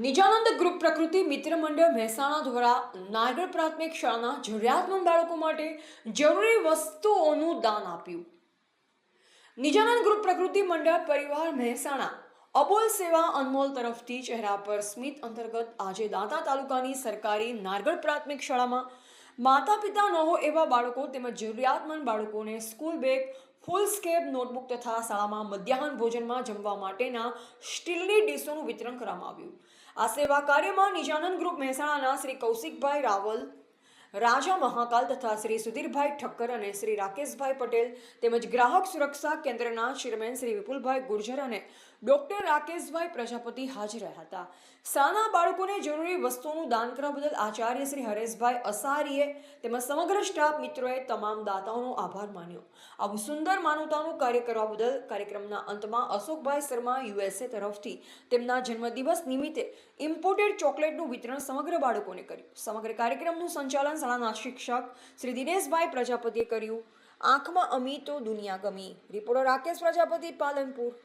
Nijanand group પ્રકૃતિ મિત્ર મંડળ મહેસાણા દ્વારા નાગર પ્રાથમિક શાળાના જરૂરિયાતમંદ બાળકો માટે જરૂરી વસ્તુઓનું દાન આપ્યું. નિજાનંદ ગ્રુપ પ્રકૃતિ મંડળ પરિવાર મહેસાણા અબોલ સેવા અનમોલ તરફથી ચહેરા પર સ્મિત અંતર્ગત આજે દાંતા તાલુકાની સરકારી નાગર પ્રાથમિક શાળામાં માતા પિતા ન હોય એવા બાળકો તેમજ જરૂરિયાતમંદ બાળકોને સ્કૂલ બેગ, ફૂલ સ્કેપ, નોટબુક તથા શાળામાં મધ્યાહન ભોજનમાં જમવા માટેના સ્ટીલની ડીશોનું વિતરણ કરવામાં આવ્યું. આ સેવા કાર્યમાં નિજાનંદ ગ્રુપ મહેસાણાના શ્રી કૌશિકભાઈ રાવલ, રાજા મહાકાલ તથા શ્રી સુધીરભાઈ ઠક્કર અને શ્રી રાકેશભાઈ પટેલ તેમજ ગ્રાહક સુરક્ષા કેન્દ્રના ચેરમેન શ્રી વિપુલભાઈ ગુર્જર અને ડોક્ટર રાકેશભાઈ પ્રજાપતિ હાજર રહ્યા હતા. શાળાના બાળકોને જરૂરી વસ્તુઓનું દાન કરવા બદલ આચાર્ય શ્રી હરેશભાઈ અસારીએ તેમજ સમગ્ર સ્ટાફ મિત્રોએ તમામ દાતાઓનો આભાર માન્યો. આવું સુંદર માનવતાનું કાર્ય કરવા બદલ કાર્યક્રમના અંતમાં અશોકભાઈ શર્મા USA તરફથી તેમના જન્મદિવસ નિમિત્તે ઇમ્પોર્ટેડ ચોકલેટનું વિતરણ સમગ્ર બાળકોને કર્યું. સમગ્ર કાર્યક્રમનું સંચાલન શાળાના શિક્ષક શ્રી દિનેશભાઈ પ્રજાપતિએ કર્યું. આંખમાં અમી તો દુનિયા ગમી. રિપોર્ટર રાકેશ પ્રજાપતિ, પાલનપુર.